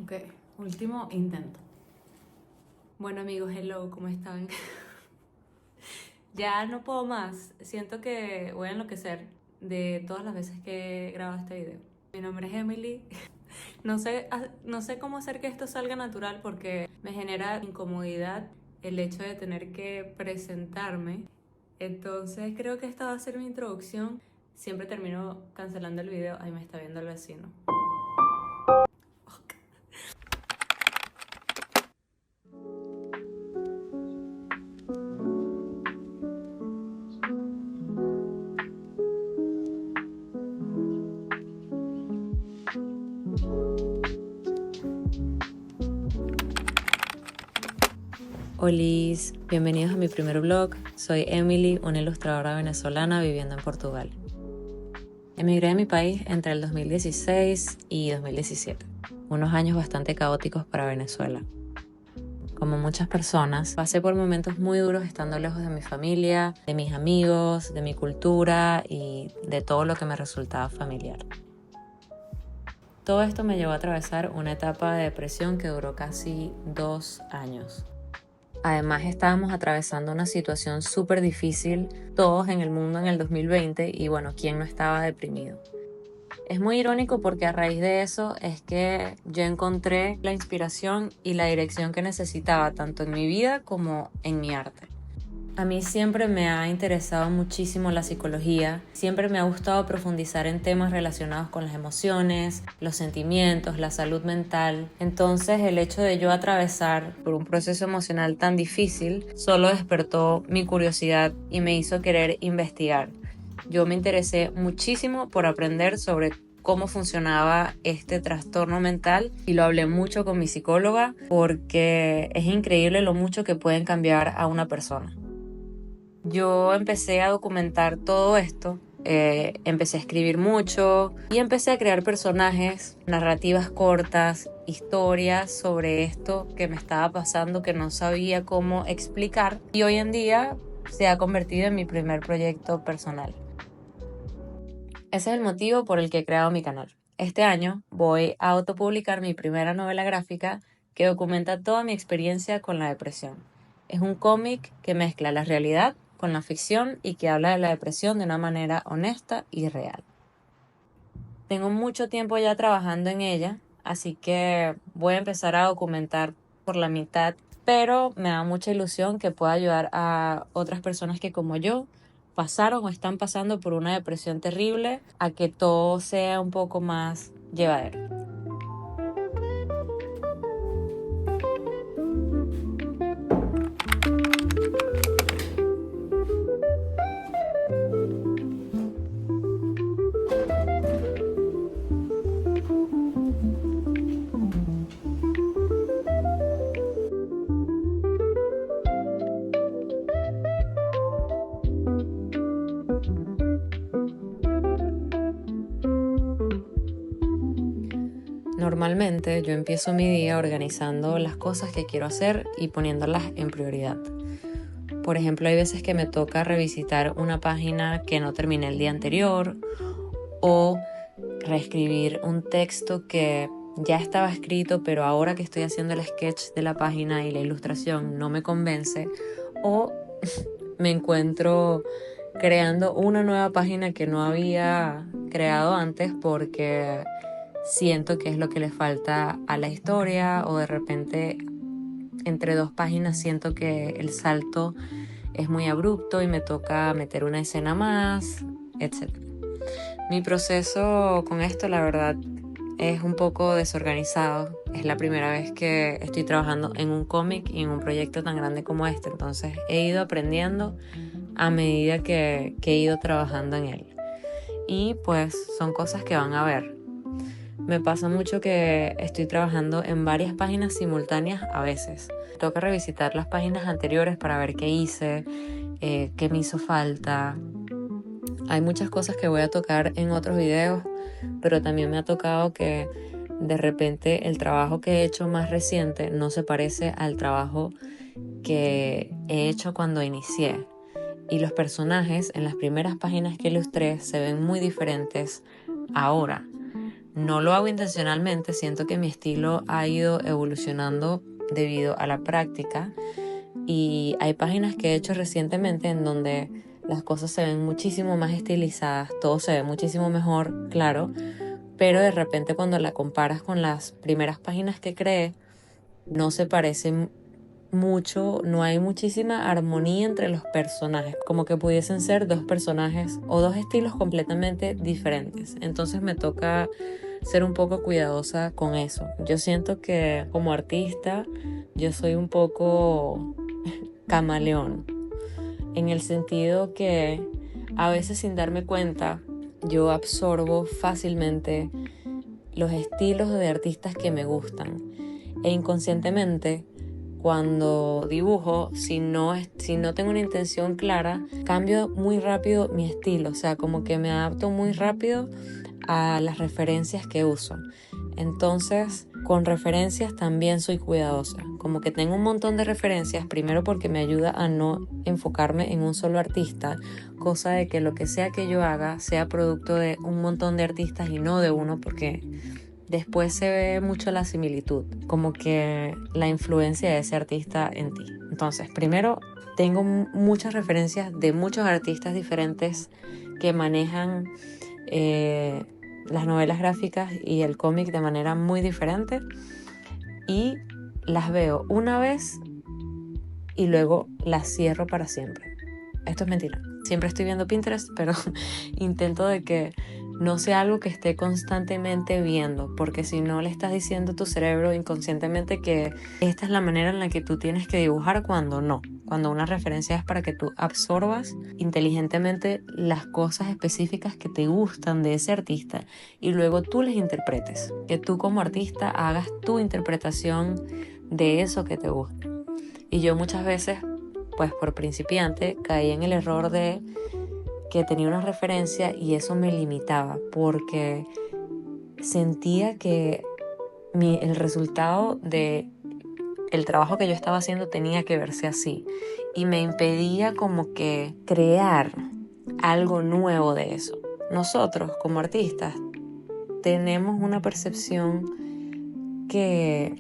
Ok, último intento. Bueno amigos, hello, ¿cómo están? Ya no puedo más, siento que voy a enloquecer de todas las veces que he grabado este video. Mi nombre es Emily. No sé cómo hacer que esto salga natural porque me genera incomodidad el hecho de tener que presentarme. Entonces creo que esta va a ser mi introducción. Siempre termino cancelando el video. Ahí me está viendo el vecino. Olis, bienvenidos a mi primer vlog. Soy Emily, una ilustradora venezolana viviendo en Portugal. Emigré de mi país entre el 2016 y 2017, unos años bastante caóticos para Venezuela. Como muchas personas, pasé por momentos muy duros estando lejos de mi familia, de mis amigos, de mi cultura y de todo lo que me resultaba familiar. Todo esto me llevó a atravesar una etapa de depresión que duró casi 2 años. Además estábamos atravesando una situación súper difícil, todos en el mundo en el 2020, y bueno, ¿quién no estaba deprimido? Es muy irónico porque a raíz de eso es que yo encontré la inspiración y la dirección que necesitaba tanto en mi vida como en mi arte. A mí siempre me ha interesado muchísimo la psicología, siempre me ha gustado profundizar en temas relacionados con las emociones, los sentimientos, la salud mental. Entonces el hecho de yo atravesar por un proceso emocional tan difícil solo despertó mi curiosidad y me hizo querer investigar. Yo me interesé muchísimo por aprender sobre cómo funcionaba este trastorno mental y lo hablé mucho con mi psicóloga porque es increíble lo mucho que pueden cambiar a una persona. Yo empecé a documentar todo esto, empecé a escribir mucho y empecé a crear personajes, narrativas cortas, historias sobre esto que me estaba pasando que no sabía cómo explicar, y hoy en día se ha convertido en mi primer proyecto personal. Ese es el motivo por el que he creado mi canal. Este año voy a autopublicar mi primera novela gráfica que documenta toda mi experiencia con la depresión. Es un cómic que mezcla la realidad con la ficción y que habla de la depresión de una manera honesta y real. Tengo mucho tiempo ya trabajando en ella, así que voy a empezar a documentar por la mitad, pero me da mucha ilusión que pueda ayudar a otras personas que como yo pasaron o están pasando por una depresión terrible a que todo sea un poco más llevadero. Normalmente yo empiezo mi día organizando las cosas que quiero hacer y poniéndolas en prioridad. Por ejemplo, hay veces que me toca revisitar una página que no terminé el día anterior o reescribir un texto que ya estaba escrito, pero ahora que estoy haciendo el sketch de la página y la ilustración no me convence, o me encuentro creando una nueva página que no había creado antes porque siento que es lo que le falta a la historia, o de repente entre dos páginas siento que el salto es muy abrupto y me toca meter una escena más, etc. Mi proceso con esto, la verdad, es un poco desorganizado. Es la primera vez que estoy trabajando en un cómic y en un proyecto tan grande como este, entonces he ido aprendiendo a medida que he ido trabajando en él. Y pues son cosas que van a ver. Me pasa mucho que estoy trabajando en varias páginas simultáneas a veces. Toca revisitar las páginas anteriores para ver qué hice, qué me hizo falta. Hay muchas cosas que voy a tocar en otros videos, pero también me ha tocado que de repente el trabajo que he hecho más reciente no se parece al trabajo que he hecho cuando inicié. Y los personajes en las primeras páginas que ilustré se ven muy diferentes ahora. No lo hago intencionalmente, siento que mi estilo ha ido evolucionando debido a la práctica y hay páginas que he hecho recientemente en donde las cosas se ven muchísimo más estilizadas, todo se ve muchísimo mejor, claro, pero de repente cuando la comparas con las primeras páginas que creé, no se parecen mucho, no hay muchísima armonía entre los personajes, como que pudiesen ser dos personajes o dos estilos completamente diferentes. Entonces me toca ser un poco cuidadosa con eso. Yo siento que como artista yo soy un poco camaleón, en el sentido que a veces sin darme cuenta yo absorbo fácilmente los estilos de artistas que me gustan e inconscientemente cuando dibujo, si no tengo una intención clara, cambio muy rápido mi estilo, o sea, como que me adapto muy rápido a las referencias que uso. Entonces, con referencias también soy cuidadosa. Como que tengo un montón de referencias, primero porque me ayuda a no enfocarme en un solo artista, cosa de que lo que sea que yo haga sea producto de un montón de artistas y no de uno, porque después se ve mucho la similitud, como que la influencia de ese artista en ti. Entonces, primero, tengo muchas referencias de muchos artistas diferentes que manejan eh, las novelas gráficas y el cómic de manera muy diferente y las veo una vez y luego las cierro para siempre. Esto es mentira. Siempre estoy viendo Pinterest, pero intento de que no sea algo que esté constantemente viendo, porque si no le estás diciendo a tu cerebro inconscientemente que esta es la manera en la que tú tienes que dibujar cuando no. Cuando una referencia es para que tú absorbas inteligentemente las cosas específicas que te gustan de ese artista y luego tú les interpretes. Que tú como artista hagas tu interpretación de eso que te gusta. Y yo muchas veces, pues por principiante, caí en el error de que tenía una referencia y eso me limitaba porque sentía que el resultado de el trabajo que yo estaba haciendo tenía que verse así y me impedía como que crear algo nuevo de eso. Nosotros como artistas tenemos una percepción que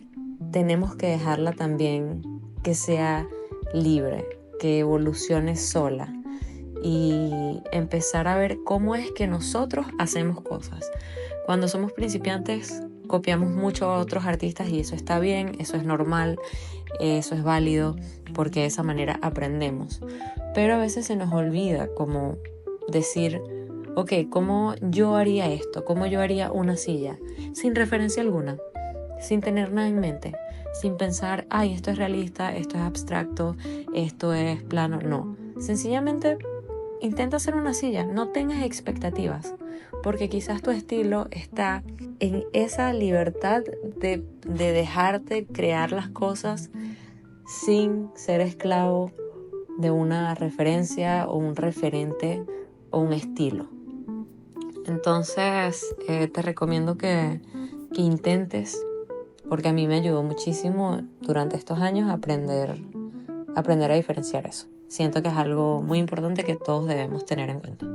tenemos que dejarla también que sea libre, que evolucione sola y empezar a ver cómo es que nosotros hacemos cosas. Cuando somos principiantes copiamos mucho a otros artistas y eso está bien, eso es normal, eso es válido porque de esa manera aprendemos. Pero a veces se nos olvida como decir, ok, ¿cómo yo haría esto? ¿Cómo yo haría una silla? Sin referencia alguna, sin tener nada en mente, sin pensar, ay, esto es realista, esto es abstracto, esto es plano. No, sencillamente intenta hacer una silla, no tengas expectativas, porque quizás tu estilo está en esa libertad de dejarte crear las cosas sin ser esclavo de una referencia o un referente o un estilo. Entonces te recomiendo que intentes, porque a mí me ayudó muchísimo durante estos años aprender a diferenciar eso. Siento que es algo muy importante que todos debemos tener en cuenta.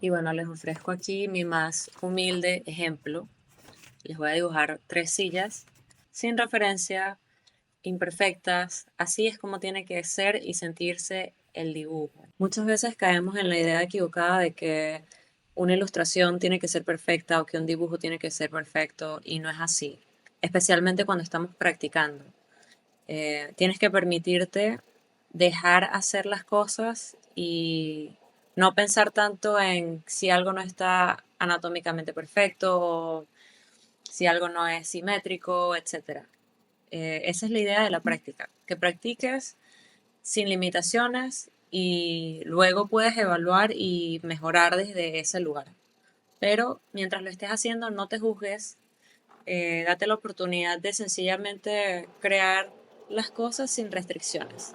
Y bueno, les ofrezco aquí mi más humilde ejemplo. Les voy a dibujar 3 sillas sin referencia, imperfectas. Así es como tiene que ser y sentirse el dibujo. Muchas veces caemos en la idea equivocada de que una ilustración tiene que ser perfecta o que un dibujo tiene que ser perfecto y no es así, especialmente cuando estamos practicando. Tienes que permitirte dejar hacer las cosas y no pensar tanto en si algo no está anatómicamente perfecto si algo no es simétrico, etc. Esa es la idea de la práctica, que practiques sin limitaciones y luego puedes evaluar y mejorar desde ese lugar. Pero mientras lo estés haciendo, no te juzgues, date la oportunidad de sencillamente crear las cosas sin restricciones.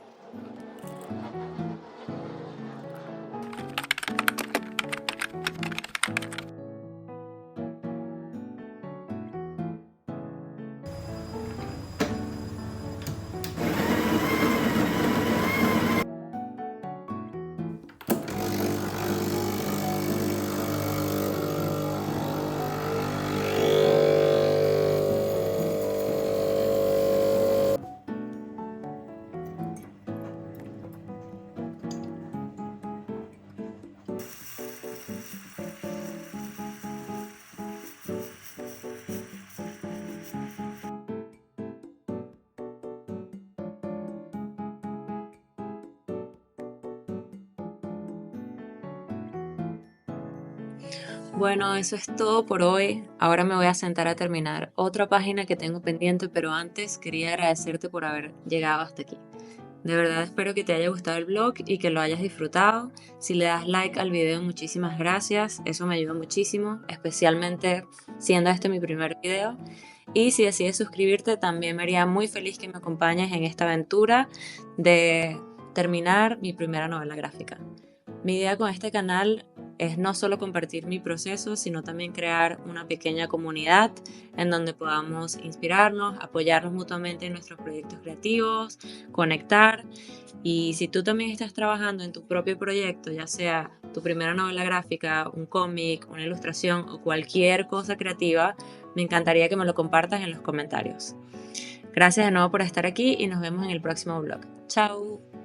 Bueno, eso es todo por hoy. Ahora me voy a sentar a terminar otra página que tengo pendiente, pero antes quería agradecerte por haber llegado hasta aquí. De verdad espero que te haya gustado el blog y que lo hayas disfrutado. Si le das like al video, muchísimas gracias. Eso me ayuda muchísimo, especialmente siendo este mi primer video. Y si decides suscribirte, también me haría muy feliz que me acompañes en esta aventura de terminar mi primera novela gráfica. Mi idea con este canal es no solo compartir mi proceso, sino también crear una pequeña comunidad en donde podamos inspirarnos, apoyarnos mutuamente en nuestros proyectos creativos, conectar. Y si tú también estás trabajando en tu propio proyecto, ya sea tu primera novela gráfica, un cómic, una ilustración o cualquier cosa creativa, me encantaría que me lo compartas en los comentarios. Gracias de nuevo por estar aquí y nos vemos en el próximo vlog. Chao.